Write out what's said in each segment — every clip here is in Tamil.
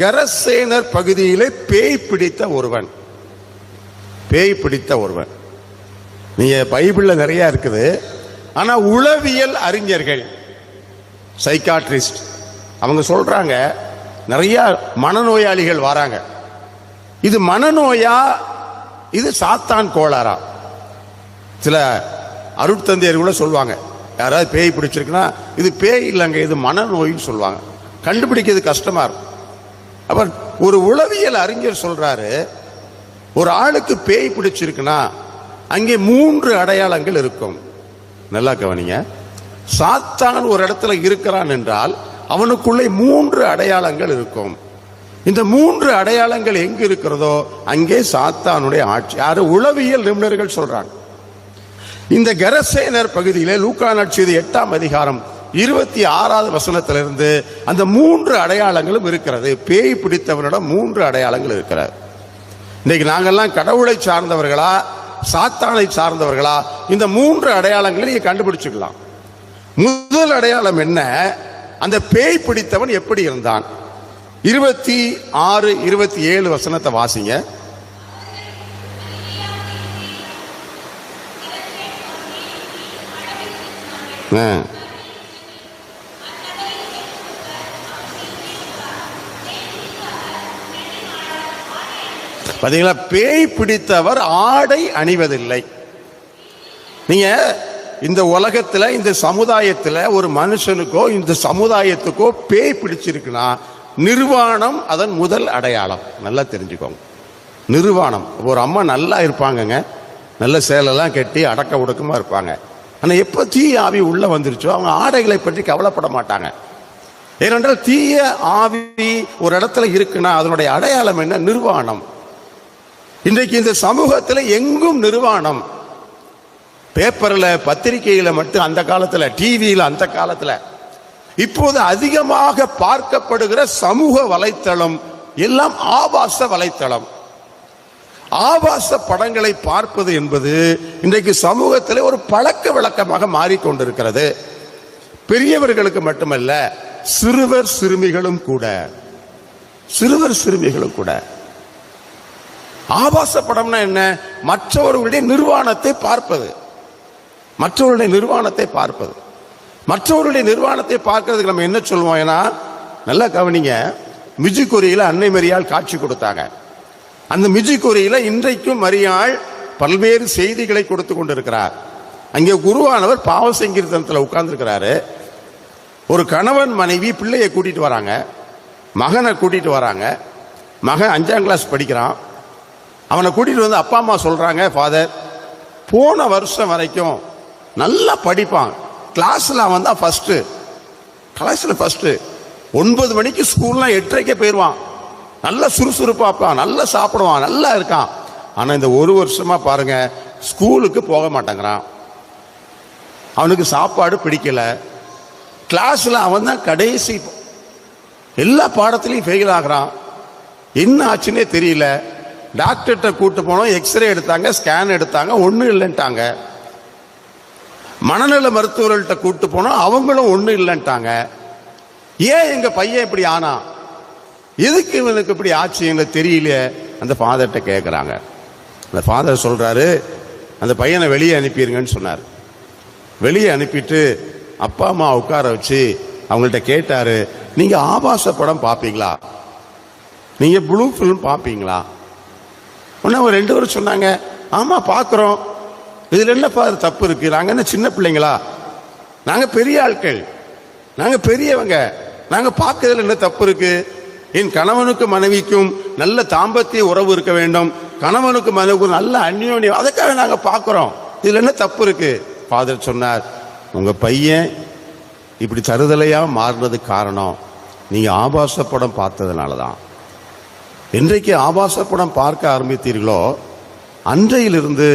கரசேனர் பகுதியிலே பேய் பிடித்த ஒருவன் நீங்க பைபிள்ல நிறைய இருக்குது. ஆனா உளவியல் அறிஞர்கள், சைக்காட்ரிஸ்ட், அவங்க சொல்றாங்க நிறைய மனநோயாளிகள் வராங்க. இது மனநோயா, இது சாத்தான் கோளாறா? சில அருட்தந்தையர் கூட சொல்லுவாங்க, யாராவது பேய் பிடிச்சிருக்குன்னா இது பேய் இல்லைங்க, இது மனநோயின்னு சொல்லுவாங்க. கண்டுபிடிக்கிறது கஷ்டமா இருக்கும். அவர் ஒரு உளவியல் அறிஞர் சொல்றாரு, ஒரு ஆளுக்கு பேய் பிடிச்சிருக்குன்னா அங்கே 3 அடையாளங்கள் இருக்கும். நல்லா கவனிங்க. சாத்தான் ஒரு இடத்துல இருக்கிறான் என்றால் அவனுக்குள்ளே 3 அடையாளங்கள் இருக்கும். இந்த 3 அடையாளங்கள் எங்க இருக்கிறதோ அங்கே சாத்தானுடைய ஆட்சி. யாரு? உளவியல் நிபுணர்கள் சொல்றாங்க. இந்த கரசேனர் பகுதியிலே லூக்கா நற்செய்தி 8ஆம் அதிகாரம் 26வது வசனத்திலிருந்து அந்த 3 அடையாளங்களும் இருக்கிறது. பேய் பிடித்தவனிடம் 3 அடையாளங்கள் இருக்கிறது. இன்னைக்கு நாங்கெல்லாம் கடவுளை சார்ந்தவர்களா சாத்தானை சார்ந்தவர்களா? இந்த 3 அடையாளங்களை நீங்க கண்டுபிடிச்சுக்கலாம். முதல் அடையாளம் என்ன? அந்த பேய் பிடித்தவன் எப்படி இருந்தான்? 26, 27 வசனத்தை வாசிங்க. பாத்தீங்களா? பேய் பிடித்தவர் ஆடை அணிவதில்லை. நீங்க இந்த உலகத்துல, இந்த சமுதாயத்துல ஒரு மனுஷனுக்கோ இந்த சமுதாயத்துக்கோ பேய் பிடிச்சிருக்குன்னா நிர்வாணம் அதன் முதல் அடையாளம். நல்லா தெரிஞ்சுக்கோங்க. நிர்வாணம். ஒரு அம்மா நல்லா இருப்பாங்கங்க, நல்ல சேலெல்லாம் கட்டி அடக்க ஒடுக்கமா இருப்பாங்க. ஆனா எப்ப தீய ஆவி உள்ள வந்துருச்சோ அவங்க ஆடைகளை பற்றி கவலைப்பட மாட்டாங்க. ஏனென்றால் தீய ஆவி ஒரு இடத்துல இருக்குன்னா அதனுடைய அடையாளம் என்ன? நிர்வாணம். இன்றைக்கு இந்த சமூகத்தில் எங்கும் நிர்வாணம். பேப்பர்ல, பத்திரிகையில மட்டும் அந்த காலத்துல, டிவியில அந்த காலத்துல, இப்போது அதிகமாக பார்க்கப்படுகிற சமூக வலைத்தளம் எல்லாம் ஆபாச வலைத்தளம். ஆபாச படங்களை பார்ப்பது என்பது இன்றைக்கு சமூகத்தில் ஒரு பழக்க வழக்கமாக மாறிக்கொண்டிருக்கிறது. பெரியவர்களுக்கு மட்டுமல்ல, சிறுவர் சிறுமிகளும் கூட. ஆபாச படம்னா என்ன? மற்றவர்களுடைய நிர்வாணத்தை பார்ப்பது. மற்றவருடைய நிர்வாணத்தை பார்க்கறதுக்கு நம்ம என்ன சொல்லுவோம்? ஏன்னா நல்லா கவனிங்க. மிஜிகொரியில அன்னை மரியாள் காட்சி கொடுத்தாங்க. அந்த மிஜிகொரியில இன்றைக்கும் மரியாள் பல்வேறு செய்திகளை கொடுத்து கொண்டிருக்கிறார். அங்கே குருவானவர் பாவ சங்கீர்த்தனத்தில் உட்கார்ந்துருக்கிறாரு. ஒரு கணவன் மனைவி பிள்ளையை கூட்டிட்டு வராங்க, மகனை கூட்டிட்டு வராங்க. மகன் 5ஆம் கிளாஸ் படிக்கிறான். அவனை கூட்டிட்டு வந்து அப்பா அம்மா சொல்றாங்க, ஃபாதர், போன வருஷம் வரைக்கும் நல்லா படிப்பான், கிளாஸ்ல அவன் தான் ஃபர்ஸ்ட், 9 மணிக்கு ஸ்கூல்லாம் 8:30 போயிடுவான், நல்லா சுறுசுறுப்பாப்பான், நல்லா சாப்பிடுவான், நல்லா இருக்கான். ஆனா இந்த 1 வருஷமா பாருங்க, ஸ்கூலுக்கு போக மாட்டேங்கிறான். அவனுக்கு சாப்பாடு பிடிக்கல. கிளாஸ்ல அவன் தான் கடைசி, எல்லா பாடத்திலையும் ஃபெயில் ஆகிறான். என்ன ஆச்சுன்னே தெரியல. டாக்டர்கிட்ட கூட்டு போனோம், எக்ஸ்ரே எடுத்தாங்க, ஸ்கேன் எடுத்தாங்க, ஒன்றும் இல்லைன்ட்டாங்க. மனநல மருத்துவர்கள்ட்ட கூட்டு போனோம், அவங்களும் ஒன்றும் இல்லைன்ட்டாங்க. ஏன் எங்க பையன் இப்படி ஆனா, எதுக்கு இவனுக்கு இப்படி ஆச்சு எங்களுக்கு தெரியல. அந்த ஃபாதர்கிட்ட கேட்குறாங்க. அந்த ஃபாதர் சொல்றாரு, அந்த பையனை வெளியே அனுப்பிடுங்கன்னு சொன்னார். வெளியே அனுப்பிட்டு அப்பா அம்மா உட்கார வச்சு அவங்கள்ட்ட கேட்டாரு, நீங்க ஆபாச படம் பார்ப்பீங்களா? நீங்க ப்ளூ ஃபிலிம் பார்ப்பீங்களா? உடனே ஒரு 2 பேரும் சொன்னாங்க, ஆமா பார்க்குறோம். இதுல என்னப்பா தப்பு இருக்கு? நாங்க என்ன சின்ன பிள்ளைங்களா? நாங்க பெரிய ஆட்கள், நாங்க பெரியவங்க, நாங்க பார்க்கறதுல என்ன தப்பு இருக்கு? என் கணவனுக்கு மனைவிக்கும் நல்ல தாம்பத்திய உறவு இருக்க வேண்டும், கணவனுக்கு மனைவிக்கும் நல்ல அந்யோன்யம், அதுக்காக நாங்க பார்க்கிறோம். இதுல என்ன தப்பு இருக்கு? ஃபாதர் சொன்னார், உங்க பையன் இப்படி தருதலையா மாறினதுக்கு காரணம் நீங்க ஆபாச படம் பார்த்ததுனாலதான். என்றைக்கு ஆபாச படம் பார்க்க ஆரம்பித்தீர்களோ அன்றையிலிருந்து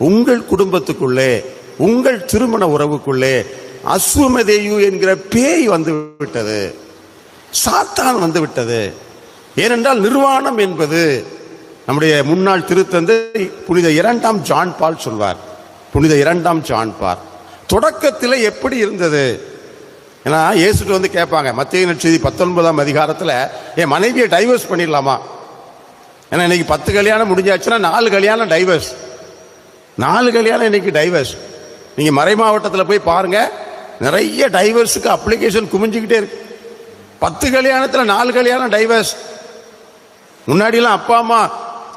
உங்கள் குடும்பத்துக்குள்ளே, உங்கள் திருமண உறவுக்குள்ளே அஸ்வமதேயு என்கிற பேய் வந்து விட்டது, சாத்தான் வந்து விட்டது. ஏனென்றால் நிர்வாணம் என்பது நம்முடைய முன்னாள் திருத்தந்தை புனித 2ஆம் ஜான் பால் சொல்வார். புனித 2ஆம் ஜான் பால் தொடக்கத்தில் எப்படி இருந்தது? ஏன்னா இயேசுட்டு வந்து கேட்பாங்க, மத்தேயு நற்செய்தி 19ஆம் அதிகாரத்தில், என் மனைவியை டைவர்ஸ் பண்ணிடலாமா? ஏன்னா இன்னைக்கு 10 கல்யாணம் முடிஞ்சாச்சுன்னா 4 கல்யாணம் டைவர்ஸ், 4 கல்யாணம் இன்னைக்கு டைவர்ஸ். நீங்க மறை மாவட்டத்தில் போய் பாருங்க, நிறைய டைவர்ஸுக்கு அப்ளிகேஷன் குமிஞ்சுக்கிட்டே இருக்கு. 10 கல்யாணத்தில் 4 கல்யாணம் டைவர்ஸ். முன்னாடிலாம் அப்பா அம்மா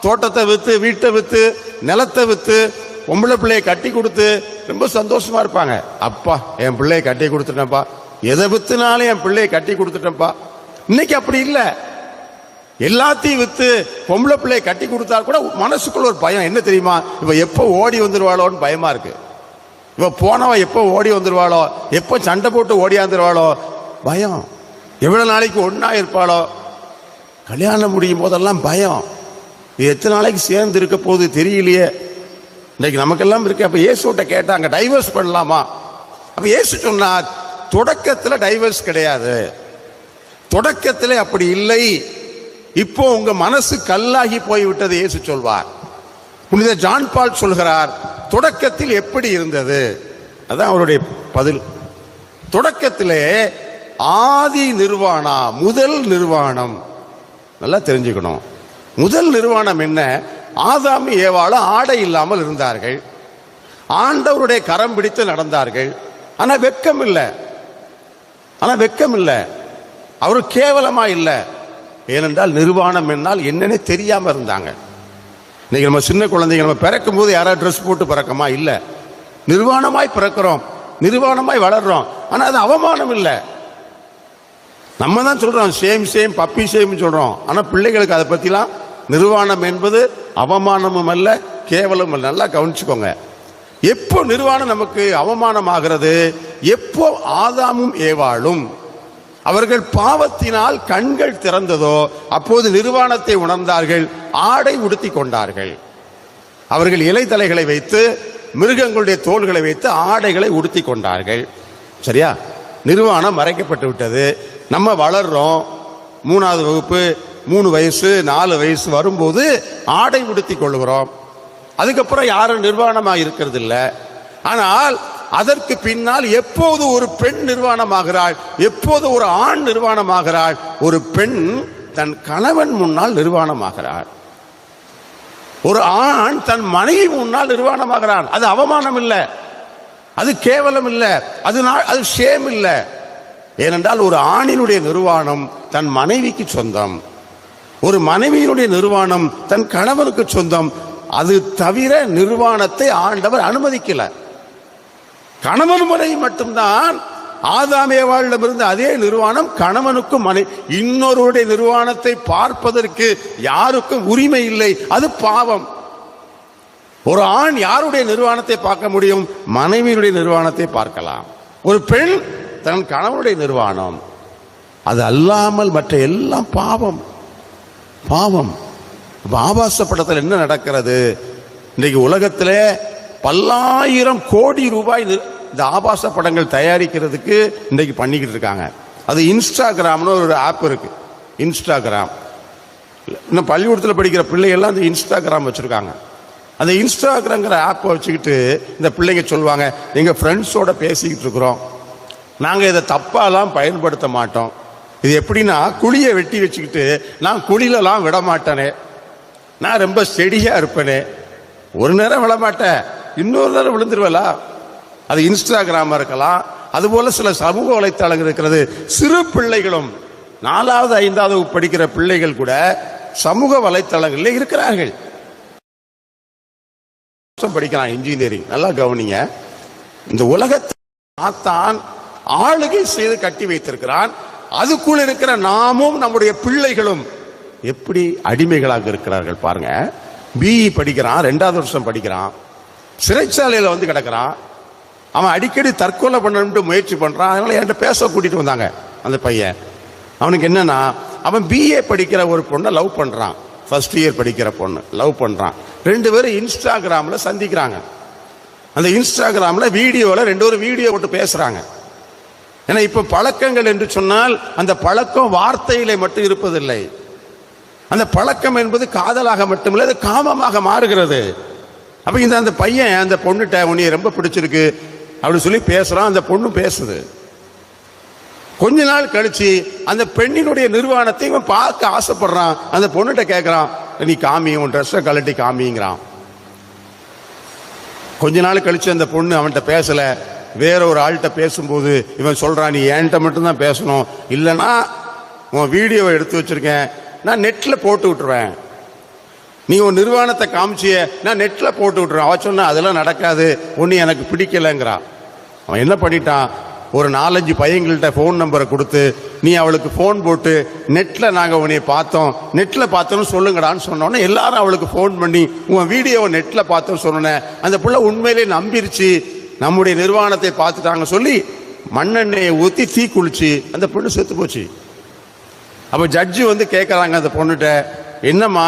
தோட்டத்தை விற்று, வீட்டை விற்று, நிலத்தை விற்று, பொம்பளை பிள்ளையை கட்டி கொடுத்து ரொம்ப சந்தோஷமா இருப்பாங்க. அப்பா என் பிள்ளையை கட்டி கொடுத்துட்டேன்ப்பா, எதை வித்துனாலும் என் பிள்ளையை கட்டி கொடுத்துட்டேன்ப்பா. இன்னைக்கு அப்படி இல்லை. எல்லாத்தையும் வித்து பொம்பளை பிள்ளையை கட்டி கொடுத்தா கூட மனசுக்குள்ள ஒரு பயம். என்ன தெரியுமா? இவ எப்போ ஓடி வந்துருவாளோன்னு பயமா இருக்கு. இவ போனவ எப்போ ஓடி வந்துருவாளோ, எப்போ சண்டை போட்டு ஓடியாந்துருவாளோ பயம். எவ்வளவு நாளைக்கு ஒன்னா இருப்பாளோ, கல்யாணம் முடியும் போதெல்லாம் பயம். இது எத்தனை நாளைக்கு சேர்ந்து இருக்க போகுது தெரியலையே. இன்னைக்கு நமக்கெல்லாம் இருக்கு. அப்ப இயேசுட்ட கேட்டாங்க, டைவர்ஸ் பண்ணலாமா? அப்ப இயேசு சொன்னார், தொடக்கத்தில் டைவர்ஸ் கிடையாது, தொடக்கத்தில் அப்படி இல்லை. இப்போ உங்க மனசு கல்லாகி போய்விட்டது இயேசு சொல்வார். புனித ஜான் பால் சொல்கிறார், தொடக்கத்தில் எப்படி இருந்தது? அதான் அவருடைய பதில். தொடக்கத்திலே ஆதி நிர்வாணா, முதல் நிர்வாணம். நல்லா தெரிஞ்சுக்கணும், முதல் நிர்வாணம் என்ன? ஆதாம் ஏவாளும் ஆடை இல்லாமல் இருந்தார்கள், ஆண்டவருடைய கரம் பிடித்து நடந்தார்கள். ஆனா வெட்கம் இல்லை, அவரு கேவலமா இல்லை. ஏனென்றால் நிர்வாணம் என்னால் என்னன்னு தெரியாம இருந்தாங்க. இன்னைக்கு நம்ம சின்ன குழந்தைங்க, நம்ம பிறக்கும் போது யாராவது ட்ரெஸ் போட்டு பிறக்கமா? இல்லை, நிர்வாணமாய் பிறக்கிறோம், நிர்வாணமாய் வளர்றோம். ஆனா அது அவமானம் இல்லை. நம்ம தான் சொல்றோம் சேம் சேம் பப்பி சேம் சொல்றோம். ஆனா பிள்ளைகளுக்கு அதை பத்திலாம் நிர்வாணம் என்பது அவமானமும் அல்ல, கேவலம் அல்ல. நல்லா கவனிச்சுக்கோங்க. எப்போ நிர்வாணம் நமக்கு அவமானம் ஆகிறது? எப்போ ஆதாமும் ஏவாளும் அவர்கள் பாவத்தினால் கண்கள் திறந்ததோ அப்போது நிர்வாணத்தை உணர்ந்தார்கள், ஆடை உடுத்தி கொண்டார்கள். அவர்கள் இலை தலைகளை வைத்து, மிருகங்களுடைய தோள்களை வைத்து ஆடைகளை உடுத்தி கொண்டார்கள். சரியா? நிர்வாணம் மறைக்கப்பட்டு விட்டது. நம்ம வளர்றோம், 3வது வகுப்பு, 3 வயசு 4 வயசு வரும்போது ஆடை உடுத்தி கொள்கிறோம். அதுக்கப்புறம் யாரும் நிர்வாணமாக இருக்கிறது இல்லை. ஆனால் அதற்கு பின்னால் எப்போது ஒரு பெண் நிர்வாணமாகிறாள், எப்போது ஒரு ஆண் நிர்வாணமாகிறாள்? ஒரு பெண் தன் கணவன் முன்னால் நிர்வாணமாகிறாள், ஒரு ஆண் தன் மனைவி முன்னால் நிர்வாணமாகிறான். அது அவமானம் இல்லை, அது கேவலம் இல்லை, அது ஷேம் இல்லை. ஏனென்றால் ஒரு ஆணினுடைய நிர்வாணம் தன் மனைவிக்கு சொந்தம், ஒரு மனைவியினுடைய நிர்வாணம் தன் கணவனுக்கு சொந்தம். அது தவிர நிர்வாணத்தை ஆண்டவர் அனுமதிக்கல. கணவன் மனைவி மட்டும்தான். ஆதாமேவாளிடமிருந்து அதே நிர்வாணம் கணவனுக்கும் இன்னொருடைய நிர்வாணத்தை பார்ப்பதற்கு யாருக்கும் உரிமை இல்லை, அது பாவம். ஒரு ஆண் யாருடைய நிர்வாணத்தை பார்க்க முடியும்? மனைவியினுடைய நிர்வாணத்தை பார்க்கலாம். ஒரு பெண் தன் கணவனுடைய நிர்வாணம், அது அல்லாமல் மற்ற எல்லாம் பாவம். ஆபாச படத்தில் என்ன நடக்கிறது? இன்றைக்கு உலகத்திலே பல்லாயிரம் கோடி ரூபாய் இந்த ஆபாச படங்கள் தயாரிக்கிறதுக்கு இன்றைக்கு பண்ணிக்கிட்டு இருக்காங்க. அது இன்ஸ்டாகிராம்னு ஒரு ஆப் இருக்கு. இன்ஸ்டாகிராம், இன்னும் பள்ளிக்கூடத்தில் படிக்கிற பிள்ளைகள்லாம் அந்த இன்ஸ்டாகிராம் வச்சிருக்காங்க. அந்த இன்ஸ்டாகிராம்ங்கிற ஆப்பை வச்சுக்கிட்டு இந்த பிள்ளைங்க சொல்லுவாங்க, எங்கள் ஃப்ரெண்ட்ஸோட பேசிக்கிட்டு இருக்கிறோம், நாங்கள் இதை தப்பாலாம் பயன்படுத்த மாட்டோம். இது எப்படின்னா, குழியை வெட்டி வச்சுக்கிட்டு நான் குழியிலலாம் விட மாட்டேனே, நான் ரொம்ப செடியா இருப்பேனே, ஒரு நேரம் விழமாட்டேன், இன்னொரு நேரம் விழுந்துருவலா. அது இன்ஸ்டாகிராமா இருக்கலாம். அதுபோல சில சமூக வலைத்தளங்கள் இருக்கிறது. சிறு பிள்ளைகளும் 4வது 5வது படிக்கிற பிள்ளைகள் கூட சமூக வலைத்தளங்களில் இருக்கிறார்கள். படிக்கிறான் இன்ஜினியரிங். நல்லா கவனிங்க, இந்த உலகத்தை சாத்தான் ஆளுகை செய்து கட்டி வைத்திருக்கிறான். அதுக்குள்ள இருக்கிற நாமும் நம்முடைய பிள்ளைகளும் எப்படி அடிமைகளாக இருக்கிறார்கள் பாருங்க. பிஇ படிக்கிறான், 2வது வருஷம் படிக்கிறான், சிறைச்சாலையில் வந்து கிடக்கிறான். அவன் அடிக்கடி தற்கொலை பண்ணணும்னு முயற்சி பண்றான். அதனால என்கிட்ட பேச கூட்டிட்டு வந்தாங்க அந்த பையன். அவனுக்கு என்னன்னா, அவன் பிஏ படிக்கிற ஒரு பொண்ணை லவ் பண்றான், ஃபர்ஸ்ட் இயர் படிக்கிற பொண்ணு லவ் பண்றான். 2 பேரும் இன்ஸ்டாகிராம்ல சந்திக்கிறாங்க. அந்த இன்ஸ்டாகிராம்ல வீடியோல 2 பேரும் வீடியோ போட்டு பேசுறாங்க. ஏன்னா இப்ப பழக்கங்கள் என்று சொன்னால் அந்த பழக்கம் வார்த்தையிலே மட்டும் இருப்பதில்லை. அந்த பழக்கம் என்பது காதலாக மட்டுமில்லை, அது காமமாக மாறுகிறது. அப்ப அந்த பையன் அந்த பொண்ணுட்ட உன்னைய ரொம்ப பிடிச்சிருக்கு அப்படின்னு சொல்லி பேசுறான். அந்த பொண்ணு பேசுது. கொஞ்ச நாள் கழிச்சு அந்த பெண்ணினுடைய நிர்வாணத்தை இவன் பார்க்க ஆசைப்படுறான். அந்த பொண்ணுகிட்ட கேட்கிறான், நீ காமி, உன் ட்ரெஸ்ஸை கழட்டி காமிங்கிறான். கொஞ்ச நாள் கழிச்சு அந்த பொண்ணு அவன்கிட்ட பேசல, வேற ஒரு ஆள்கிட்ட பேசும்போது இவன் சொல்றான், நீ என்கிட்ட மட்டும்தான் பேசணும், இல்லைன்னா உன் வீடியோவை எடுத்து வச்சிருக்கேன், நான் நெட்ல போட்டு விட்டுருவேன், நீ உன் நிர்வாணத்தை காமிச்சிய நான் நெட்ல போட்டு விட்டுருவேன். அவ சொன்னா அதெல்லாம் நடக்காது, ஒன்னு எனக்கு பிடிக்கலங்கிறான். அவன் என்ன பண்ணிட்டான், ஒரு 4-5 பையங்கள்கிட்ட ஃபோன் நம்பரை கொடுத்து, நீ அவளுக்கு ஃபோன் போட்டு நெட்ல நாங்கள் உன்னை பார்த்தோம், நெட்ல பார்த்தோன்னு சொல்லுங்கடான்னு சொன்னோன்னே எல்லாரும் அவளுக்கு ஃபோன் பண்ணி உன் வீடியோவை நெட்ல பார்த்தோன்னு சொன்னேன். அந்த பிள்ளை உண்மையிலே நம்பிருச்சு, நம்முடைய நிர்வாணத்தை பார்த்துட்டாங்க சொல்லி மண்ணெண்ணெயை ஊற்றி தீ குளிச்சு அந்த பொண்ணு செத்து போச்சு. அப்போ ஜட்ஜு வந்து கேட்குறாங்க அந்த பொண்ணுகிட்ட, என்னம்மா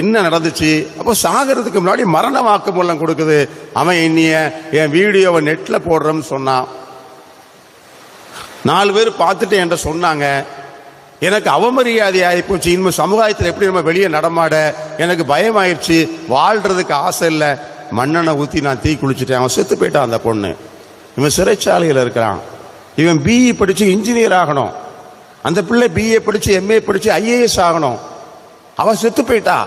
என்ன நடந்துச்சு? அப்போ சாகிறதுக்கு முன்னாடி மரண வாக்குமூலம் கொடுக்குது, அவன் என்னைய என் வீடியோவை நெட்ல போடுறோம்னு சொன்னான். 4 பேர் பார்த்துட்டு என்கிட்ட சொன்னாங்க, எனக்கு அவமரியாதை ஆகிப்போச்சு, இனிமேல் சமுதாயத்தில் எப்படி நம்ம வெளியே நடமாட எனக்கு பயமாயிடுச்சு, வாழ்றதுக்கு ஆசை இல்லை, மண்ணெண்ணை ஊற்றி நான் தீ குளிச்சுட்டேன். அவன் செத்து போயிட்டான். அந்த பொண்ணு இவன் சிறைச்சாலையில் இருக்கிறான். இவன் பிஇ படித்து இன்ஜினியர் ஆகணும், அந்த பிள்ளை பிஏ படித்து எம்ஏ படித்து IAS ஆகணும். அவன் செத்து போயிட்டா,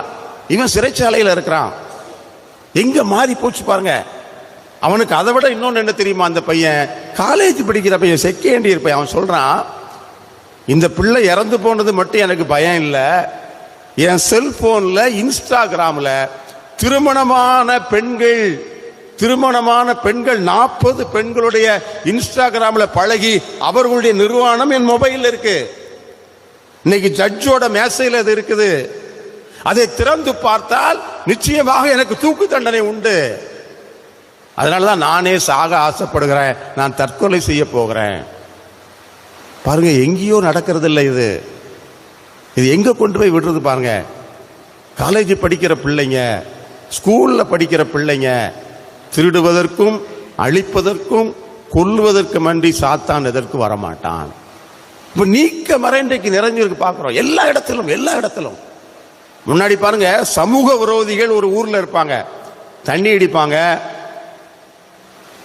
இவன் சிறைச்சாலையில் இருக்கிறான். எங்க மாறி போச்சு பாருங்க. அவனுக்கு அதை விட இன்னொன்னு என்ன தெரியுமா, அந்த பையன் காலேஜ் படிக்கிற பையன், செகண்ட் இயர் பையன். அவன் சொல்றான், இந்த பிள்ளை இறந்து போனது மட்டும் எனக்கு பயம் இல்லை, என் செல்போன்ல இன்ஸ்டாகிராம்ல திருமணமான பெண்கள் 40 பெண்களுடைய இன்ஸ்டாகிராம்ல பழகி அவர்களுடைய நிர்வாணம் என் மொபைல் இருக்கு. இன்னைக்கு ஜட்ஜோட மேசையில் அது இருக்குது. அதை திறந்து பார்த்தால் நிச்சயமாக எனக்கு தூக்கு தண்டனை உண்டு. அதனாலதான் நானே சாக ஆசைப்படுகிறேன், நான் தற்கொலை செய்ய போகிறேன். பாருங்க, எங்கேயோ நடக்கிறது இல்லை இது. இது எங்க கொண்டு போய் விடுறது பாருங்க. காலேஜ் படிக்கிற பிள்ளைங்க, ஸ்கூல்ல படிக்கிற பிள்ளைங்க திருடுவதற்கும் அழிப்பதற்கும் கொல்லுவதற்கும் அன்றி சாத்தான் எதற்கு வரமாட்டான். இப்ப நீக்க மறை இன்றைக்கு நிறைஞ்சிருக்கு பார்க்கிறோம் எல்லா இடத்திலும். முன்னாடி பாருங்க, சமூக விரோதிகள் ஒரு ஊர்ல இருப்பாங்க, தண்ணி அடிப்பாங்க,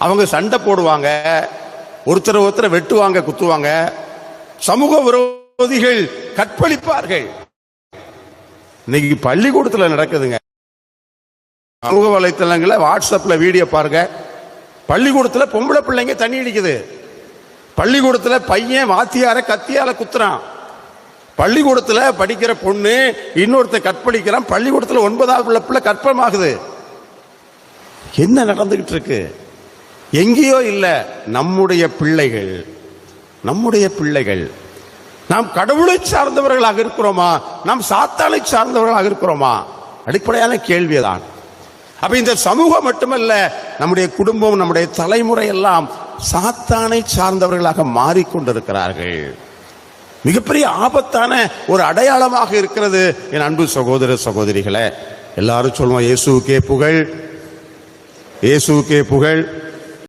அவங்க சண்டை போடுவாங்க, ஒருத்தர் வெட்டுவாங்க, குத்துவாங்க. சமூக விரோதிகள் கற்பழிப்பார்கள். இன்னைக்கு பள்ளிக்கூடத்தில் நடக்குதுங்க. சமூக வலைத்தளங்கள வாட்ஸ்அப்ல வீடியோ பாருங்க. பள்ளிக்கூடத்தில் பொம்பளை பிள்ளைங்க தண்ணி அடிக்குது, பள்ளிக்கூடத்தில் பையன் வாத்தியார கத்தியால குத்துறான், பள்ளிக்கூடத்தில் படிக்கிற பொண்ணு இன்னொருத்த கற்பழிக்கிறான், பள்ளிக்கூடத்தில் 9வது பிள்ளை கற்பமாகுது. என்ன நடந்துகிட்டு இருக்கு? எங்கேயோ இல்ல, நம்முடைய பிள்ளைகள். நாம் கடவுளை சார்ந்தவர்களாக இருக்கிறோமா, நாம் சாத்தானை சார்ந்தவர்களாக இருக்கிறோமா? அடிப்படையான கேள்விதான். அப்ப இந்த சமூகம் மட்டுமல்ல, நம்முடைய குடும்பம், நம்முடைய தலைமுறை எல்லாம் சாத்தானை சார்ந்தவர்களாக மாறிக்கொண்டிருக்கிறார்கள். மிகப்பெரிய ஆபத்தான ஒரு அடையாளமாக இருக்கிறது. என் அன்பு சகோதர சகோதரிகளே, எல்லாரும் சொல்லுவோம், இயேசுவுக்கே புகழ், இயேசுவுக்கே புகழ்.